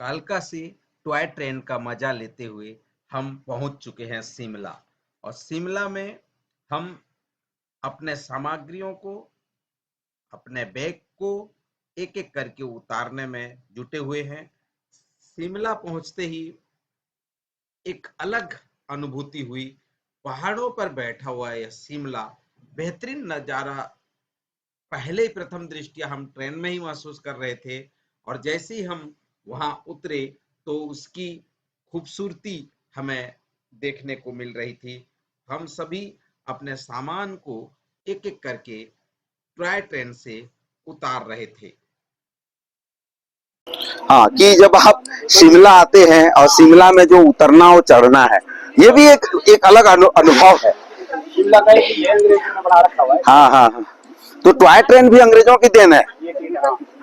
कालका से toy train का मजा लेते हुए हम पहुंच चुके हैं शिमला। और शिमला में हम अपने सामग्रियों को, अपने बैग को एक एक करके उतारने में जुटे हुए हैं। शिमला पहुंचते ही एक अलग अनुभूति हुई। पहाड़ों पर बैठा हुआ यह शिमला बेहतरीन नजारा पहले ही प्रथम दृष्टया हम ट्रेन में ही महसूस कर रहे थे। और जैसे ही हम वहां उतरे तो उसकी खूबसूरती हमें देखने को मिल रही थी। हम सभी अपने सामान को एक एक करके टॉय ट्रेन से उतार रहे थे। हाँ, कि जब आप शिमला आते हैं और शिमला में जो उतरना और चढ़ना है, ये भी एक अलग अनुभव है। शिमला का एक ये अंग्रेजों ने बना रखा हुआ है। हाँ हाँ हाँ, तो टॉय ट्रेन भी अंग्रेजों की देन है।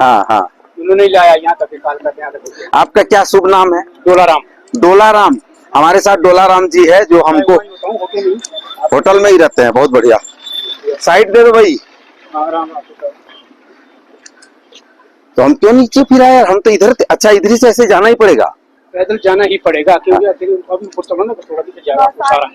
हाँ हाँ, उन्होंने लाया यहाँ तक, काल तक यहाँ तक। आपका क्या शुभ नाम है? डोलाराम। डोलाराम, हमारे साथ डोलाराम जी है जो हमको होटल में ही रहते हैं। बहुत बढ़िया, साइड दे दो भाई। तो हम क्यों नीचे फिर आए? हम तो इधर, अच्छा इधर ही से ऐसे जाना ही पड़ेगा। पैदल जाना ही पड़ेगा क्योंकि अभी ऊपर ना थोड़ा नीचे जाएगा सारा।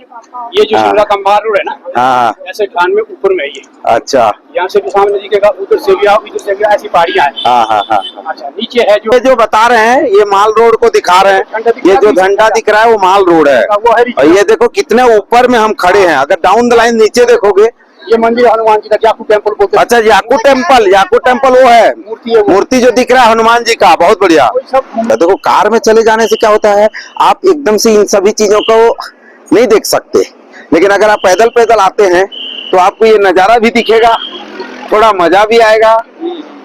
ये जो शिमला का माल रोड है ना, हाँ, ऐसे खान में ऊपर में है ये। अच्छा, यहाँ से भी सामने दिखेगा, उधर से भी आओ, इधर से भी, ऐसी पहाड़ियाँ हैं। हाँ हाँ हाँ। अच्छा, नीचे है जो बता रहे हैं ये माल रोड को दिखा रहे हैं। ये जो झंडा दिख रहा है वो माल रोड है। और ये देखो कितने ऊपर में हम खड़े हैं। अगर डाउन द लाइन नीचे देखोगे, ये मंदिर हनुमान जी का, याकू टेम्पल बोलते हैं। अच्छा, याकू टेम्पल, याकू टेम्पल वो है मूर्ति जो दिख रहा है हनुमान जी का। बहुत बढ़िया। तो देखो कार में चले जाने से क्या होता है, आप एकदम से इन सभी चीजों को नहीं देख सकते। लेकिन अगर आप पैदल पैदल आते हैं तो आपको ये नजारा भी दिखेगा, थोड़ा मजा भी आएगा।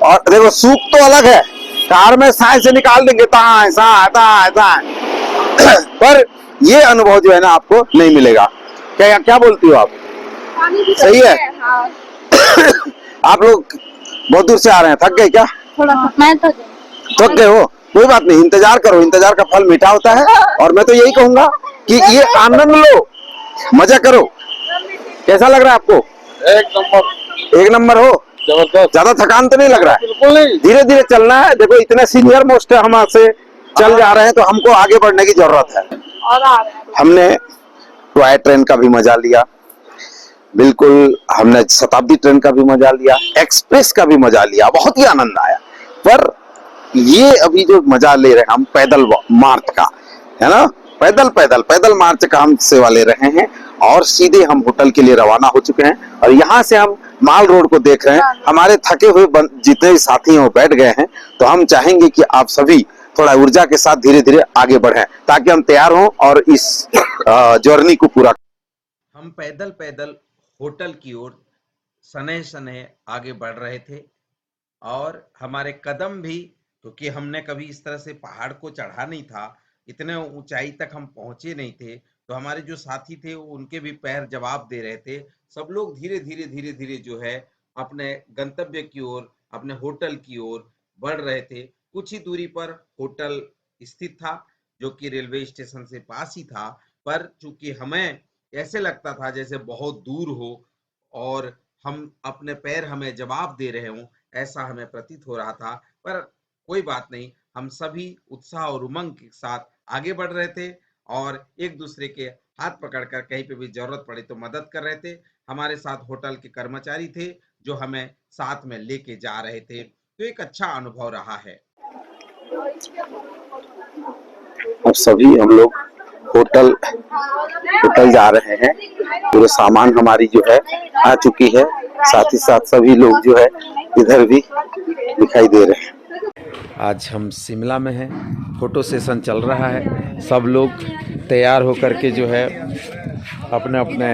और देखो सुख तो अलग है, कार में साए से निकाल देंगे पर ये अनुभव जो है ना आपको नहीं मिलेगा। क्या क्या बोलती हो आप? सही है। हाँ। आप लोग बहुत दूर से आ रहे हैं, थक गए क्या? थोड़ा मैं तो थक गए हो? कोई बात नहीं, इंतजार करो, इंतजार का फल मीठा होता है। और मैं तो यही कहूंगा कि ये आनंद लो, मजा करो। कैसा लग रहा है आपको? एक नंबर। एक नंबर हो, जबरदस्त। ज्यादा थकान तो नहीं लग रहा है? बिल्कुल नहीं। धीरे धीरे चलना है। देखो इतने सीनियर मोस्ट है, हम आपसे चल जा रहे हैं तो हमको आगे बढ़ने की जरूरत है। और आ रहे हैं। हमने टॉय ट्रेन का भी मजा लिया, बिल्कुल हमने शताब्दी ट्रेन का भी मजा लिया, एक्सप्रेस का भी मजा लिया, बहुत ही आनंद आया। पर ये अभी जो मजा ले रहे हैं हम पैदल मार्च का, है ना, पैदल मार्च का हम सेवा ले रहे हैं। और सीधे हम होटल के लिए रवाना हो चुके हैं। और यहाँ से हम माल रोड को देख रहे हैं। हमारे थके हुए जितने भी साथी हैं वो बैठ गए हैं। तो हम चाहेंगे कि आप सभी थोड़ा ऊर्जा के साथ धीरे धीरे आगे बढ़ें ताकि हम तैयार हों और इस जर्नी को पूरा। हम पैदल पैदल होटल की ओर सनह सनह आगे बढ़ रहे थे। और हमारे कदम भी, क्योंकि हमने कभी इस तरह से पहाड़ को चढ़ा नहीं था, इतने ऊंचाई तक हम पहुंचे नहीं थे, तो हमारे जो साथी थे उनके भी पैर जवाब दे रहे थे। सब लोग धीरे धीरे जो है अपने गंतव्य की ओर, अपने होटल की ओर बढ़ रहे थे। कुछ ही दूरी पर होटल स्थित था जो कि रेलवे स्टेशन से पास ही था। पर चूंकि हमें ऐसे लगता था जैसे बहुत दूर हो और हम अपने पैर हमें जवाब दे रहे हों, ऐसा हमें प्रतीत हो रहा था। पर कोई बात नहीं, हम सभी उत्साह और उमंग के साथ आगे बढ़ रहे थे और एक दूसरे के हाथ पकड़कर कहीं पे भी जरूरत पड़े तो मदद कर रहे थे। हमारे साथ होटल के कर्मचारी थे जो हमें साथ में लेके जा रहे थे। तो एक अच्छा अनुभव रहा है। और सभी हम लोग होटल जा रहे हैं। पूरे सामान हमारी जो है आ चुकी है। साथ ही साथ सभी लोग जो है इधर भी दिखाई दे रहे हैं। आज हम शिमला में हैं, फोटो सेशन चल रहा है। सब लोग तैयार होकर के जो है अपने अपने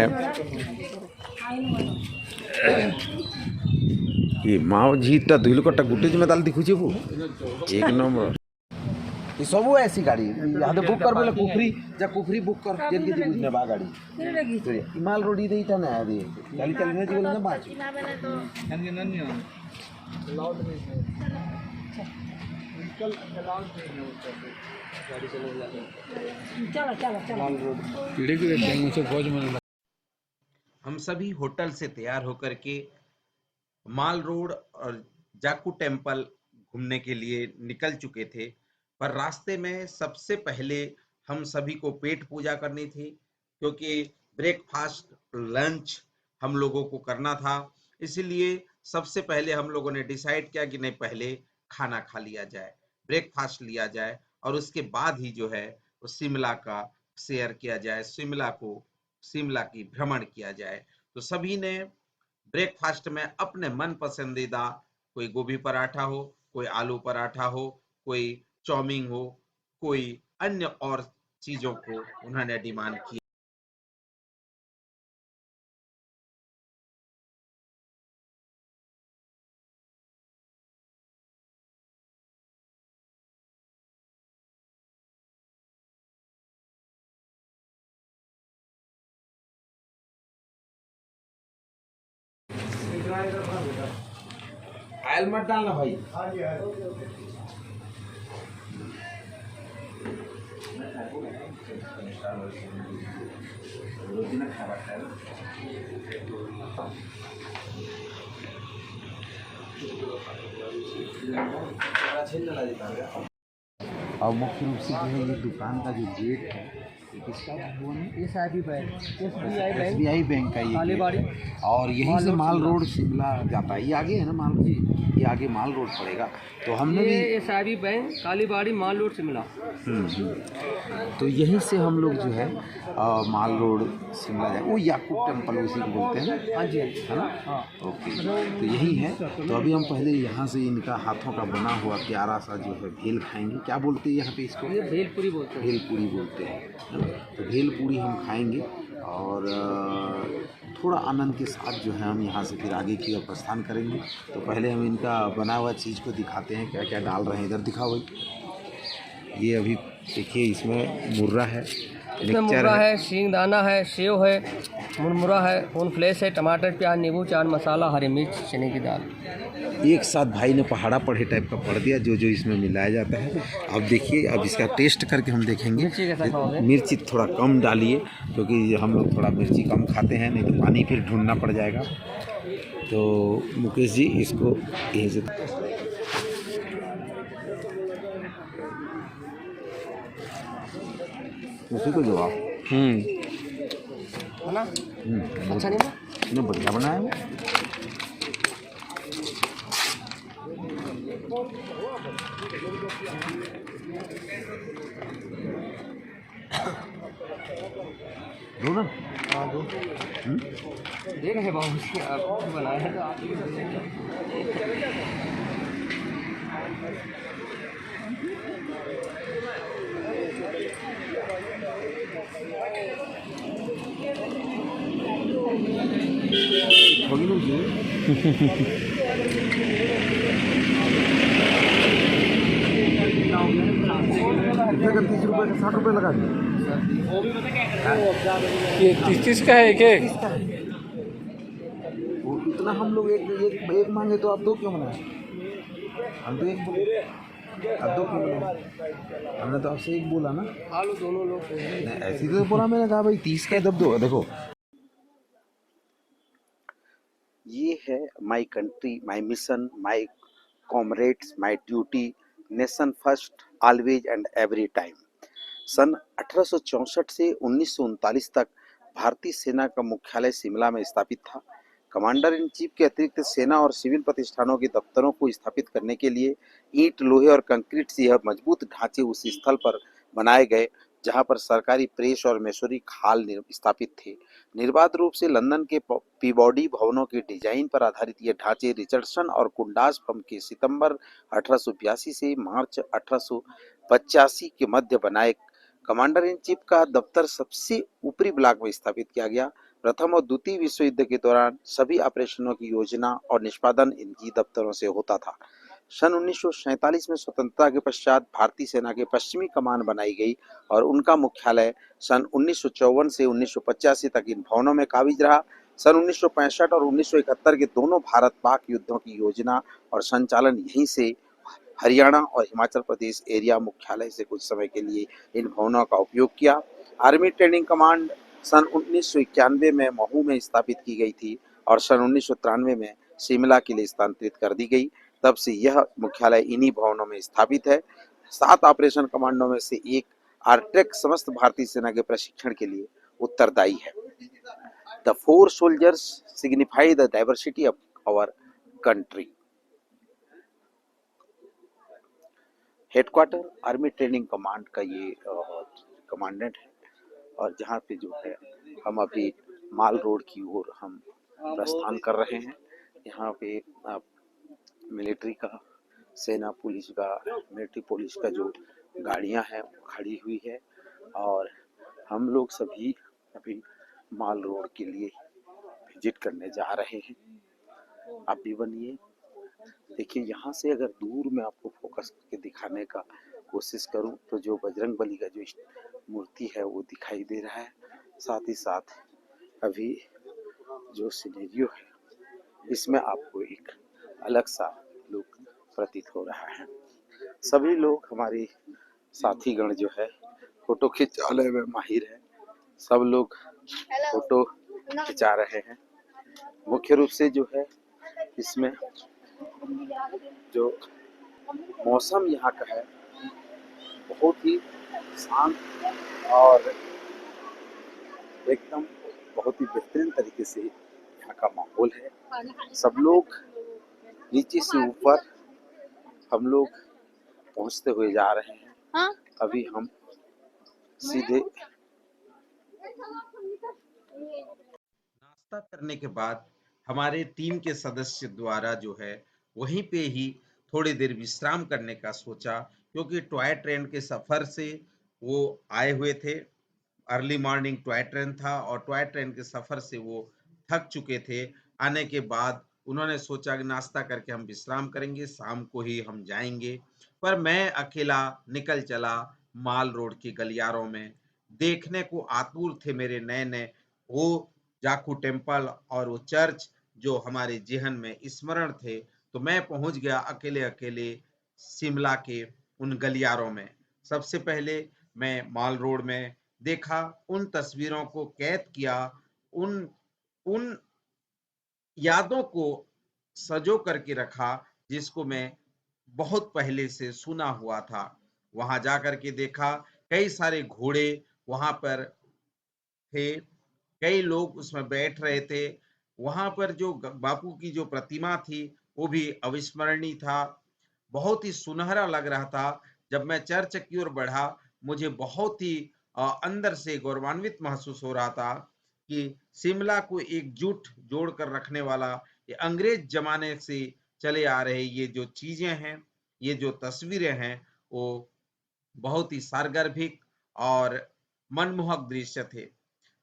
ये माओ झीटा धुल कटा गुटे जिम्मेदार दिखुचे वो एक नंबर। ये सब ऐसी गाड़ी यहाँ बुक कर बोले कुफरी बुक कर जेल के बुझने बा गाड़ी हिमाल रोड दे था ना दे चली चली ने बोले ना बात हम सभी होटल से तैयार होकर के माल रोड और जाकू टेम्पल घूमने के लिए निकल चुके थे। पर रास्ते में सबसे पहले हम सभी को पेट पूजा करनी थी, क्योंकि ब्रेकफास्ट लंच हम लोगों को करना था। इसीलिए सबसे पहले हम लोगों ने डिसाइड किया कि नहीं, पहले खाना खा लिया जाए, ब्रेकफास्ट लिया जाए, और उसके बाद ही जो है वो शिमला का शेयर किया जाए, शिमला की भ्रमण किया जाए। तो सभी ने ब्रेकफास्ट में अपने मन पसंदीदा, कोई गोभी पराठा हो, कोई आलू पराठा हो, कोई चाउमीन हो, कोई अन्य और चीजों को उन्होंने डिमांड किया। आयल मत डालना भाई। और मुख्य रूप से जो है ये दुकान का जो गेट है ये किसका भवन है? SIB bank, SBI bank, SBI bank का ये कालीबाड़ी। गेट है। और यहीं से माल रोड शिमला जाता है। ये आगे है ना माल, ये आगे माल रोड पड़ेगा। तो हमने भी ये SIB बैंक, कालीबाड़ी, माल रोड, शिमला। तो यहीं से हम लोग जो है माल रोड शिमला जाए। वो याकूब टेम्पल उसी को बोलते हैं, हाँ जी, हाँ जी, है ना? हाँ। ओके, तो यही है। तो अभी हम पहले यहाँ से इनका हाथों का बना हुआ प्यारा सा जो है भेल खाएंगे। क्या बोलते हैं यहाँ पे इसको? ये भेलपुरी बोलते हैं। भेलपुरी बोलते हैं, है ना? तो भेलपुरी हम खाएंगे और थोड़ा आनंद के साथ जो है हम यहाँ से फिर आगे की ओर प्रस्थान करेंगे। तो पहले हम इनका बना हुआ चीज़ को दिखाते हैं, क्या क्या डाल रहे हैं। इधर दिखाओ भाई। ये अभी देखिए इसमें मुर्रा है, इसमें मुर्रा है, सींगदाना है, सेव है, मुरमुरा है, कॉर्नफ्लेक्स है, टमाटर, प्याज, नींबू, चाट मसाला, हरी मिर्च, चने की दाल। एक साथ भाई ने पहाड़ा पढ़े टाइप का पढ़ दिया जो जो इसमें मिलाया जाता है। अब देखिए, अब इसका टेस्ट करके हम देखेंगे। मिर्ची कैसा खाओगे? मिर्ची थोड़ा कम डालिए, क्योंकि हम लोग थोड़ा मिर्ची कम खाते हैं, नहीं तो पानी फिर ढूंढना पड़ जाएगा। तो मुकेश जी इसको यहीं से उसी को जवाब। है ना? अच्छा नहीं है? इतने बढ़िया बनाया है। दो ना? हाँ, दो। देख रहे बाबू जी, आप बनाए हैं तो आप ही होगी ना जी? कितने का? 30 रुपये का 60 रुपये लगा दिए। ये 30 का है एक वो इतना हम लोग एक मांगे तो आप दो क्यों बनाए? हम तो एक बोले, आप दो क्यों बनाए? हमने तो आपसे एक बोला ना। खा लो दोनों लोग। नहीं, ऐसे तो बोला मैंने, कहा भाई 30 का दब दो। देखो, ये है my country, my mission, my comrades, my duty, nation first, always and every time. सन 1864 से 1939 तक भारतीय सेना का मुख्यालय शिमला में स्थापित था। कमांडर इन चीफ के अतिरिक्त सेना और सिविल प्रतिष्ठानों के दफ्तरों को स्थापित करने के लिए ईंट, लोहे और कंक्रीट से यह मजबूत ढांचे उस स्थल पर बनाए गए जहां पर सरकारी प्रेस और मैसूरी खाल स्थापित थे। निर्बाध रूप से लंदन के पीबॉडी भवनों के डिजाइन पर आधारित ये ढांचे रिचर्डसन और कुंडास फर्म के सितंबर 1882 से मार्च 1885 के मध्य बनाए। कमांडर इन चीफ का दफ्तर सबसे ऊपरी ब्लॉक में स्थापित किया गया। प्रथम और द्वितीय विश्व युद्ध के दौरान सभी ऑपरेशनों की योजना और निष्पादन इनकी दफ्तरों से होता था। सन 1947 में स्वतंत्रता के पश्चात भारतीय सेना के पश्चिमी कमान बनाई गई और उनका मुख्यालय सन 1954 से 1985 तक इन भवनों में काबिज रहा। सन 1965 और 1971 के दोनों भारत पाक युद्धों की योजना और संचालन यहीं से हरियाणा और हिमाचल प्रदेश एरिया मुख्यालय से कुछ समय के लिए इन भवनों का उपयोग किया। आर्मी ट्रेनिंग कमांड सन 1991 में महू में स्थापित की गई थी और सन 1993 में शिमला के लिए स्थानांतरित कर दी गई। तब से यह मुख्यालय इन्हीं भवनों में स्थापित है। 7 ऑपरेशन कमांडो में से एक आरट्रेक समस्त भारतीय सेना के प्रशिक्षण के लिए उत्तरदायी है। The 4 soldiers signify the diversity of our country. Headquarter army training command का ये कमांडेंट है, और जहाँ पे जो है हम अभी माल रोड की ओर हम प्रस्थान कर रहे हैं। यहाँ पे मिलिट्री का, सेना पुलिस का, मिलिट्री पुलिस का जो गाड़ियाँ हैं वो खड़ी हुई है, और हम लोग सभी अभी माल रोड के लिए विजिट करने जा रहे हैं। आप भी बनिए। देखिए, यहाँ से अगर दूर में आपको फोकस करके दिखाने का कोशिश करूं तो जो बजरंग बली का जो मूर्ति है वो दिखाई दे रहा है। साथ ही साथ अभी जो सिनेरियो है इसमें आपको एक अलग सा लुक प्रतीत हो रहा है। सभी लोग हमारे साथीगण जो है फोटो खिंचाने में माहिर है। सब लोग फोटो खिंचा रहे हैं। मुख्य रूप से जो है इसमें जो मौसम यहाँ का है बहुत ही शांत और एकदम बहुत ही बेहतरीन तरीके से यहाँ का माहौल है। सब लोग नीचे से ऊपर हम लोग पहुँचते हुए जा रहे हैं। अभी हम सीधे नाश्ता करने के बाद हमारे टीम के सदस्य द्वारा जो है वहीं पे ही थोड़ी देर विश्राम करने का सोचा, क्योंकि टॉय ट्रेन के सफर से वो आए हुए थे। अर्ली मॉर्निंग टॉय ट्रेन था और टॉय ट्रेन के सफर से वो थक चुके थे। आने के बाद उन्होंने सोचा कि नाश्ता करके हम विश्राम करेंगे, शाम को ही हम जाएंगे। पर मैं अकेला निकल चला माल रोड के गलियारों में। देखने को आतुर थे मेरे नए नए वो जाखू टेम्पल और वो चर्च जो हमारे जेहन में स्मरण थे। तो मैं पहुंच गया अकेले अकेले शिमला के उन गलियारों में। सबसे पहले मैं माल रोड में देखा, उन तस्वीरों को कैद किया, उन उन यादों को सजो करके रखा जिसको मैं बहुत पहले से सुना हुआ था। वहां जाकर के देखा कई सारे घोड़े वहां पर थे, कई लोग उसमें बैठ रहे थे। वहां पर जो बापू की जो प्रतिमा थी वो भी अविस्मरणीय था, बहुत ही सुनहरा लग रहा था। जब मैं चर्च की ओर बढ़ा मुझे बहुत ही अंदर से गौरवान्वित महसूस हो रहा था कि शिमला को एकजुट जोड़ कर रखने वाला ये अंग्रेज जमाने से चले आ रहे ये जो चीजें हैं, ये जो तस्वीरें हैं, वो बहुत ही सारगर्भिक और मनमोहक दृश्य थे।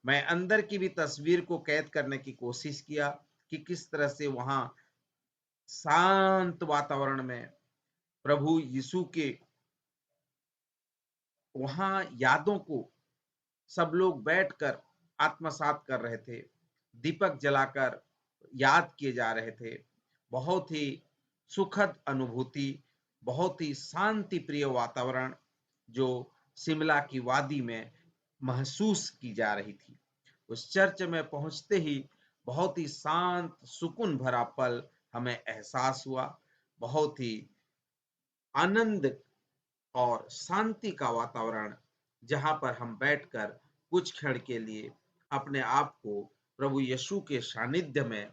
मैं अंदर की भी तस्वीर को कैद करने की कोशिश किया कि किस तरह से वहां शांत वातावरण में प्रभु यीशु के वहां यादों को सब लोग बैठकर आत्मसात कर रहे थे, दीपक जलाकर याद किए जा रहे थे। बहुत ही सुखद अनुभूति, बहुत ही शांति प्रिय वातावरण जो शिमला की वादी में महसूस की जा रही थी। उस चर्च में पहुंचते ही बहुत ही शांत सुकून भरा पल हमें एहसास हुआ। बहुत ही आनंद और शांति का वातावरण जहां पर हम बैठकर कुछ क्षण के लिए अपने आप को प्रभु यीशु के सानिध्य में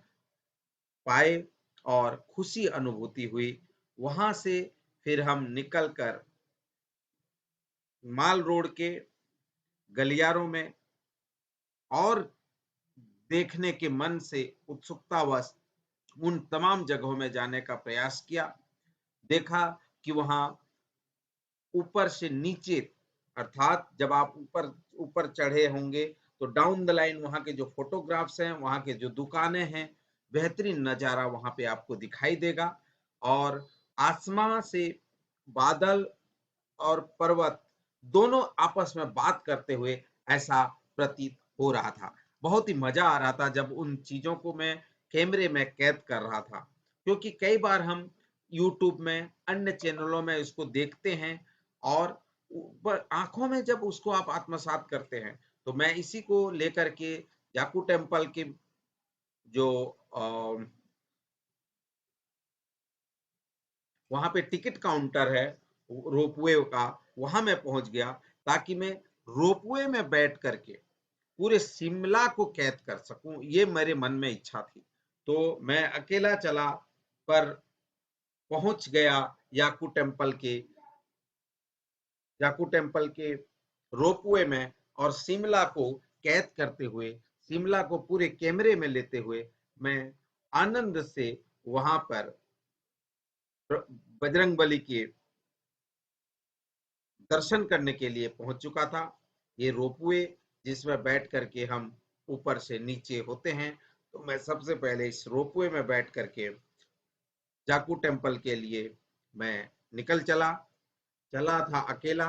पाए और खुशी अनुभूति हुई। वहां से फिर हम निकलकर माल रोड के गलियारों में और देखने के मन से उत्सुकतावश उन तमाम जगहों में जाने का प्रयास किया। देखा कि वहां ऊपर से नीचे, अर्थात जब आप ऊपर ऊपर चढ़े होंगे तो डाउन द लाइन वहां के जो फोटोग्राफ्स हैं, वहां के जो दुकानें हैं, बेहतरीन नजारा वहां पे आपको दिखाई देगा। और आसमां से बादल और पर्वत दोनों आपस में बात करते हुए ऐसा प्रतीत हो रहा था। बहुत ही मजा आ रहा था जब उन चीजों को मैं कैमरे में कैद कर रहा था, क्योंकि कई बार हम यूट्यूब में अन्य चैनलों में इसको देखते हैं और आंखों में जब उसको आप आत्मसात करते हैं, तो मैं इसी को लेकर के जाकू टेम्पल के जो वहां पे टिकट काउंटर है रोपवे का, वहां मैं पहुंच गया ताकि मैं रोपवे में बैठ करके पूरे शिमला को कैद कर सकूं। ये मेरे मन में इच्छा थी। तो मैं अकेला चला, पर पहुंच गया याकू टेम्पल के रोपवे में, और शिमला को कैद करते हुए, शिमला को पूरे कैमरे में लेते हुए मैं आनंद से वहां पर बजरंगबली के दर्शन करने के लिए पहुंच चुका था। ये रोपवे जिसमें बैठ करके हम ऊपर से नीचे होते हैं, तो मैं सबसे पहले इस रोपवे में बैठ करके जाकू टेम्पल के लिए मैं निकल चला था अकेला,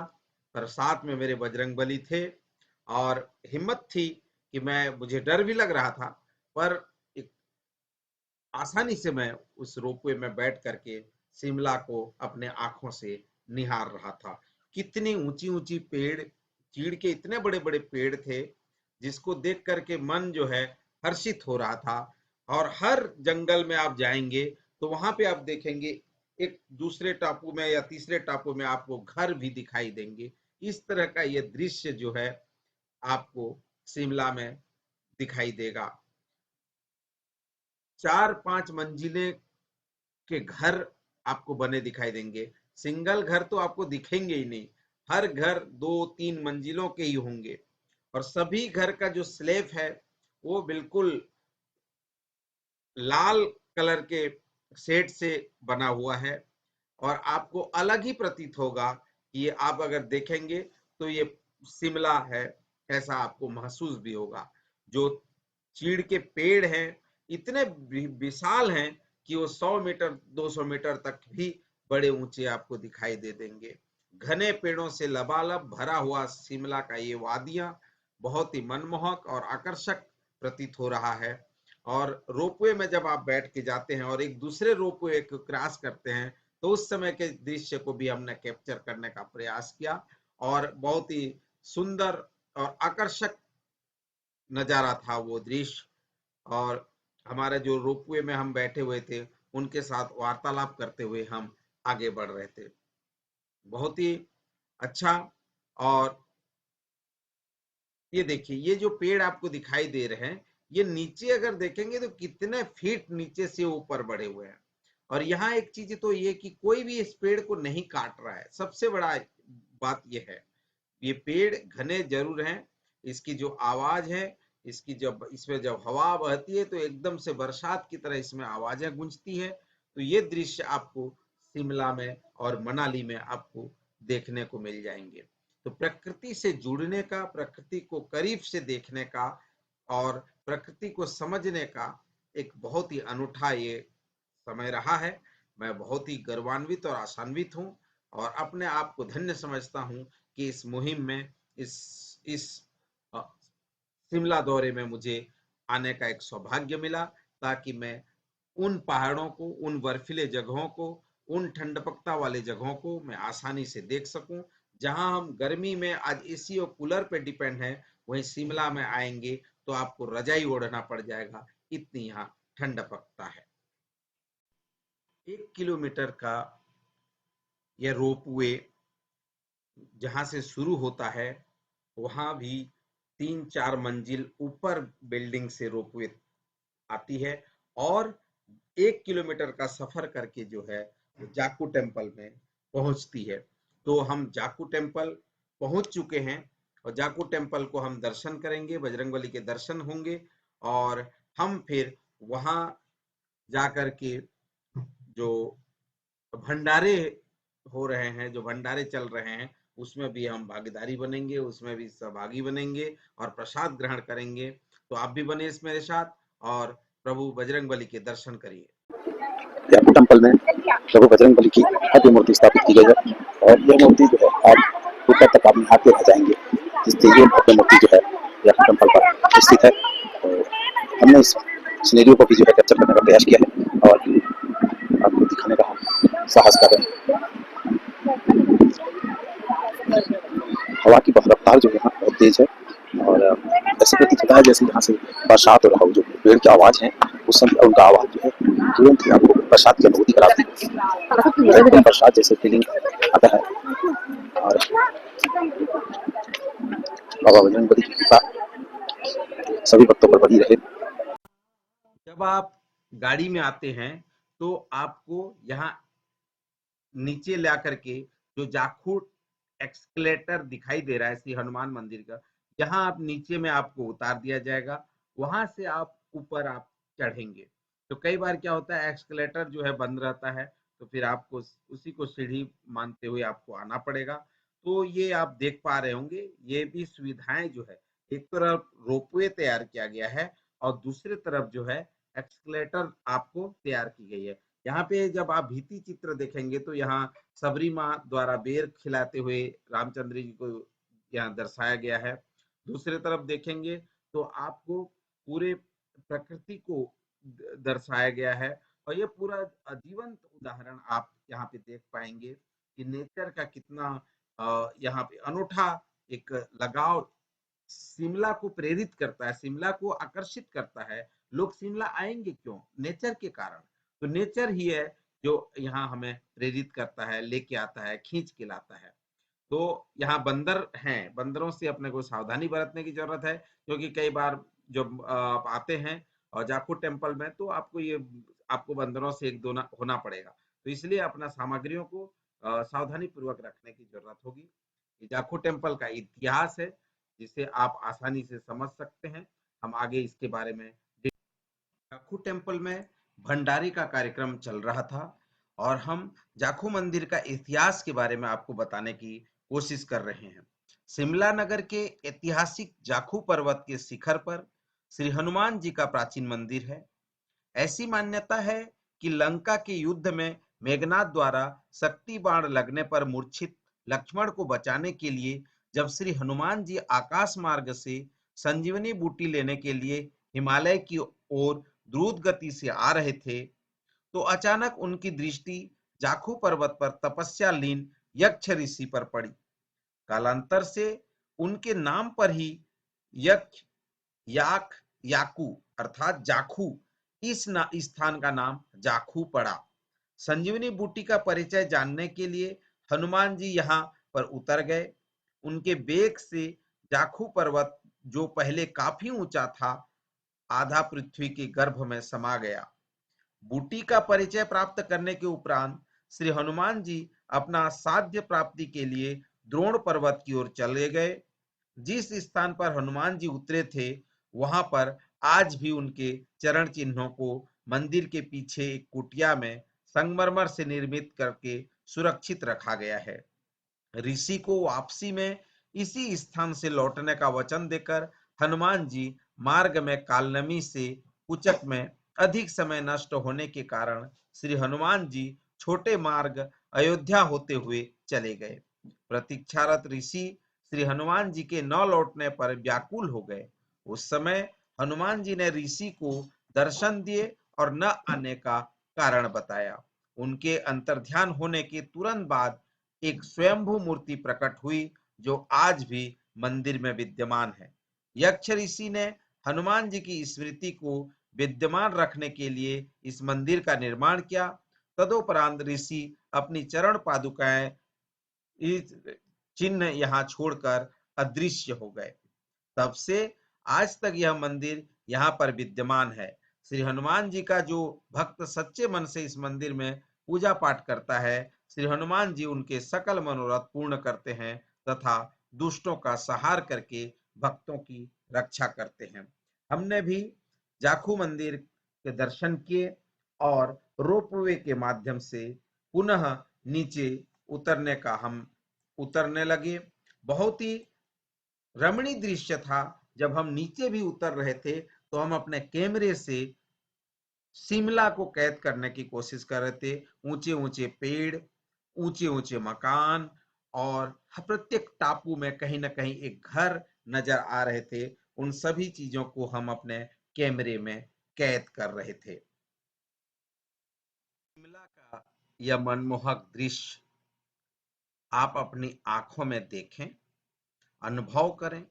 पर साथ में मेरे बजरंगबली थे, और हिम्मत थी कि मुझे डर भी लग रहा था, पर एक आसानी से मैं उस रोपवे में बैठ करके शिमला को अपने आंखों से निहार रहा था। कितनी ऊंची ऊंची पेड़, चीड़ के इतने बड़े बड़े पेड़ थे, जिसको देख करके मन जो है हर्षित हो रहा था। और हर जंगल में आप जाएंगे तो वहां पे आप देखेंगे एक दूसरे टापू में या तीसरे टापू में आपको घर भी दिखाई देंगे। इस तरह का ये दृश्य जो है आपको शिमला में दिखाई देगा। 4-5 मंजिले के घर आपको बने दिखाई देंगे। सिंगल घर तो आपको दिखेंगे ही नहीं, हर घर 2-3 मंजिलों के ही होंगे, और सभी घर का जो स्लैब है वो बिल्कुल लाल कलर के शेड से बना हुआ है, और आपको अलग ही प्रतीत होगा कि ये आप अगर देखेंगे तो ये शिमला है, ऐसा आपको महसूस भी होगा। जो चीड़ के पेड़ हैं इतने विशाल हैं कि वो 100 मीटर 200 मीटर तक भी बड़े ऊंचे आपको दिखाई दे देंगे। घने पेड़ों से लबालब भरा हुआ शिमला का ये वादियां बहुत ही मनमोहक और आकर्षक प्रतीत हो रहा है। और रोपवे में जब आप बैठ के जाते हैं और एक दूसरे रोपवे को क्रॉस करते हैं, तो उस समय के दृश्य को भी हमने कैप्चर करने का प्रयास किया, और बहुत ही सुंदर और आकर्षक नजारा था वो दृश्य। और हमारे जो रोपवे में हम बैठे हुए थे, उनके साथ वार्तालाप करते हुए हम आगे बढ़ रहे थे। बहुत ही अच्छा। और ये देखिए, ये जो पेड़ आपको दिखाई दे रहे हैं, ये नीचे अगर देखेंगे तो कितने फीट नीचे से ऊपर बढ़े हुए हैं। और यहाँ एक चीज तो ये कि कोई भी इस पेड़ को नहीं काट रहा है। सबसे बड़ा बात ये है, ये पेड़ घने जरूर हैं, इसकी जो आवाज है, इसकी इसमें जब हवा बहती है तो एकदम से बरसात की तरह इसमें आवाजें गूंजती है। तो ये दृश्य आपको शिमला में और मनाली में आपको देखने को मिल जाएंगे। तो प्रकृति से जुड़ने का, प्रकृति को करीब से देखने का और प्रकृति को समझने का एक बहुत ही अनूठा ये समय रहा है। मैं बहुत ही गर्वान्वित और आशान्वित हूँ, और अपने आप को धन्य समझता हूँ कि इस मुहिम में, इस शिमला दौरे में मुझे आने का एक सौभाग्य मिला, ताकि मैं उन पहाड़ों को, उन बर्फीले जगहों को, उन ठंडपकता वाले जगहों को मैं आसानी से देख सकूं। जहां हम गर्मी में आज एसी और कूलर पे डिपेंड है, वहीं शिमला में आएंगे तो आपको रजाई ओढ़ना पड़ जाएगा, इतनी यहाँ ठंडपकता है। 1 किलोमीटर का यह रोपवे जहां से शुरू होता है, वहां भी 3-4 मंजिल ऊपर बिल्डिंग से रोपवे आती है, और 1 किलोमीटर का सफर करके जो है जाकू टेम्पल में पहुंचती है। तो हम जाकू टेम्पल पहुंच चुके हैं, और जाकू टेम्पल को हम दर्शन करेंगे, बजरंगबली के दर्शन होंगे, और हम फिर वहां जाकर के जो भंडारे हो रहे हैं, जो भंडारे चल रहे हैं, उसमें भी हम भागीदारी बनेंगे, उसमें भी सहभागी बनेंगे और प्रसाद ग्रहण करेंगे। तो आप भी बने इस मेरे साथ और प्रभु बजरंगबली के दर्शन करिए। जाकू टेम्पल में प्रभु बजरंगबली की भव्य मूर्ति स्थापित की गई है, और यह मूर्ति जो है आप ऊपर तक आप निहारते रह जाएंगे, जिससे ये भव्य मूर्ति जो है जाकू टेम्पल पर स्थित है। तो हमने इस सिनेरियो को भी जो है कैप्चर करने का प्रयास किया है, और आपको दिखाने का साहस कर रहे हैं। हवा की रफ्तार जो यहाँ बहुत तेज है, और ऐसे प्रतीत होता है जैसे यहाँ से बरसात हो रहा हो। जो पेड़ की आवाज है, उस समय उनका आवाज जो है तुरंत ही आपको बरसात की अनुभूति कराती है, बरसात जैसे फीलिंग आता है। और बाबा बजरंगबली की कृपा सभी भक्तों पर बनी रहे। जब आप गाड़ी में आते हैं तो आपको यहाँ नीचे ला करके जो जाखू एक्सकलेटर दिखाई दे रहा है श्री हनुमान मंदिर का, यहाँ आप नीचे में आपको उतार दिया जाएगा, वहां से आप ऊपर आप चढ़ेंगे। तो कई बार क्या होता है, एक्सकलेटर जो है बंद रहता है, तो फिर आपको उसी को सीढ़ी मानते हुए आपको आना पड़ेगा। तो ये आप देख पा रहे होंगे, ये भी सुविधाएं जो है, एक तरफ रोपवे तैयार किया गया है और दूसरी तरफ जो है एक्सकलेटर आपको तैयार की गई है। यहाँ पे जब आप भित्ति चित्र देखेंगे तो यहाँ सबरी माँ द्वारा बेर खिलाते हुए रामचंद्र जी को यहाँ दर्शाया गया है। दूसरी तरफ देखेंगे तो आपको पूरे प्रकृति को दर्शाया गया है और ये पूरा जीवंत उदाहरण आप यहाँ पे देख पाएंगे कि नेचर का कितना यहाँ पे अनूठा एक लगाव शिमला को प्रेरित करता है, शिमला को आकर्षित करता है। लोग शिमला आएंगे क्यों? नेचर के कारण। तो नेचर ही है जो यहाँ हमें प्रेरित करता है, लेके आता है, खींच के लाता है। तो यहाँ बंदर हैं, बंदरों से अपने को सावधानी बरतने की जरूरत है, क्योंकि कई बार जब आप आते हैं और जाखू टेम्पल में तो आपको बंदरों से एक दो होना पड़ेगा। तो इसलिए अपना सामग्रियों को सावधानी पूर्वक रखने की जरूरत होगी। ये जाखू टेम्पल का इतिहास है जिसे आप आसानी से समझ सकते हैं। हम आगे इसके बारे में, जाखू टेम्पल में भंडारे का कार्यक्रम चल रहा था और हम जाखू मंदिर का इतिहास के बारे में आपको बताने की कोशिश कर रहे हैं। शिमला नगर के ऐतिहासिक जाखू पर्वत के शिखर पर श्री हनुमान जी का प्राचीन मंदिर है। ऐसी मान्यता है कि लंका के युद्ध में मेघनाद द्वारा शक्ति बाण लगने पर मूर्छित लक्ष्मण को बचाने के लिए जब श्री हनुमान जी आकाश मार्ग से संजीवनी बूटी लेने के लिए हिमालय की ओर द्रुत गति से आ रहे थे, तो अचानक उनकी दृष्टि जाखू पर्वत पर तपस्या लीन यक्ष ऋषि पर पड़ी। कालांतर से उनके नाम पर ही यक्ष, याक, याकू अर्थात जाखू, इस स्थान का नाम जाखू पड़ा। संजीवनी बूटी का परिचय जानने के लिए हनुमान जी यहाँ पर उतर गए। उनके वेग से जाखू पर्वत, जो पहले काफी ऊंचा था, आधा पृथ्वी के गर्भ में समा गया। बूटी का परिचय प्राप्त करने के उपरांत श्री हनुमान जी अपना साध्य प्राप्ति के लिए द्रोण पर्वत की ओर चले गए। जिस स्थान पर हनुमान जी उतरे थे वहां पर आज भी उनके चरण चिन्हों को मंदिर के पीछे एक कुटिया में संगमरमर से निर्मित करके सुरक्षित रखा गया है। ऋषि को वापसी में इसी स्थान से लौटने का वचन देकर हनुमान जी मार्ग में कालनमी से कुचक में अधिक समय नष्ट होने के कारण श्री हनुमान जी छोटे मार्ग अयोध्या होते हुए चले गए। प्रतीक्षारत ऋषि श्री हनुमान जी के न लौटने पर व्याकुल हो गए। उस समय हनुमान जी ने ऋषि को दर्शन दिए और न आने का कारण बताया। उनके अंतर्ध्यान होने के तुरंत बाद एक स्वयंभू मूर्ति प्रकट हुई जो आज भी मंदिर में विद्यमान है। यक्ष ऋषि ने हनुमान जी की स्मृति को विद्यमान रखने के लिए इस मंदिर का निर्माण किया। तदोपरांत ऋषि अपनी चरण पादुकाएं इस चिन्ह यहाँ छोड़कर अदृश्य हो गए। तब से आज तक यह मंदिर यहाँ पर विद्यमान है। श्री हनुमान जी का जो भक्त सच्चे मन से इस मंदिर में पूजा पाठ करता है, श्री हनुमान जी उनके सकल मनोरथ पूर्ण करते हैं तथा दुष्टों का संहार करके भक्तों की रक्षा करते हैं। हमने भी जाखू मंदिर के दर्शन किए और रोपवे के माध्यम से पुनः नीचे उतरने का हम उतरने लगे। बहुत ही रमणीय दृश्य था। जब हम नीचे भी उतर रहे थे तो हम अपने कैमरे से शिमला को कैद करने की कोशिश कर रहे थे। ऊंचे ऊंचे पेड़, ऊंचे ऊंचे मकान और प्रत्येक टापू में कहीं ना कहीं एक घर नजर आ रहे थे। उन सभी चीजों को हम अपने कैमरे में कैद कर रहे थे। शिमला का यह मनमोहक दृश्य आप अपनी आंखों में देखें, अनुभव करें।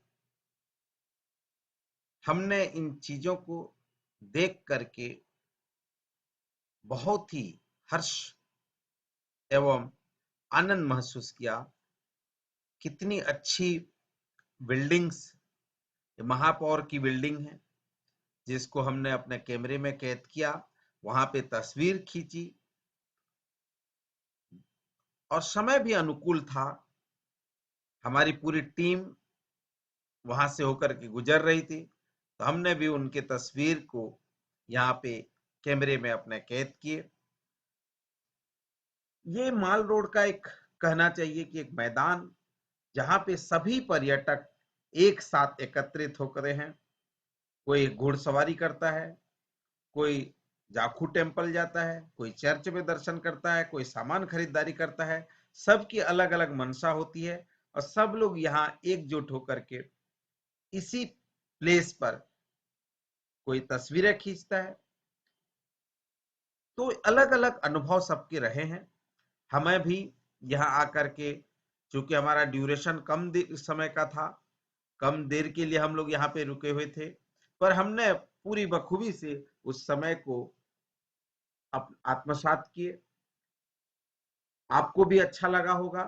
हमने इन चीजों को देख करके बहुत ही हर्ष एवं आनंद महसूस किया कितनी अच्छी बिल्डिंग्स, महापौर की बिल्डिंग है जिसको हमने अपने कैमरे में कैद किया, वहां पे तस्वीर खींची और समय भी अनुकूल था। हमारी पूरी टीम वहां से होकर के गुजर रही थी, तो हमने भी उनके तस्वीर को यहाँ पे कैमरे में अपने कैद किए। ये माल रोड का एक कहना चाहिए कि एक मैदान जहां पे सभी पर्यटक एक साथ एकत्रित होकर हैं। कोई घुड़सवारी करता है, कोई जाखू टेम्पल जाता है, कोई चर्च में दर्शन करता है, कोई सामान खरीदारी करता है। सबकी अलग अलग मंशा होती है और सब लोग यहाँ एकजुट होकर के इसी प्लेस पर कोई तस्वीरें खींचता है। तो अलग अलग अनुभव सबके रहे हैं। हमें भी यहाँ आकर के, चूंकि हमारा ड्यूरेशन कम समय का था, कम देर के लिए हम लोग यहाँ पे रुके हुए थे, पर हमने पूरी बखूबी से उस समय को आत्मसात किए। आपको भी अच्छा लगा होगा,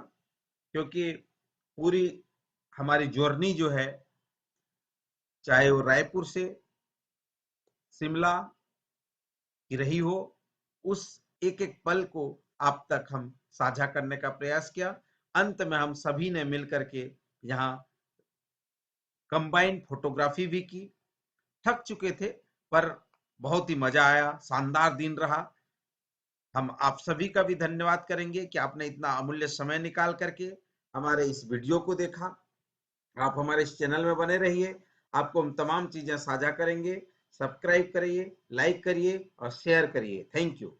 क्योंकि पूरी हमारी जर्नी जो है, चाहे वो रायपुर से शिमला की रही हो, उस एक एक पल को आप तक हम साझा करने का प्रयास किया। अंत में हम सभी ने मिलकर के यहाँ कंबाइंड फोटोग्राफी भी की। थक चुके थे पर बहुत ही मजा आया, शानदार दिन रहा। हम आप सभी का भी धन्यवाद करेंगे कि आपने इतना अमूल्य समय निकाल करके हमारे इस वीडियो को देखा। आप हमारे इस चैनल में बने रहिए, आपको हम तमाम चीजें साझा करेंगे। सब्सक्राइब करिए, लाइक करिए और शेयर करिए। Thank you.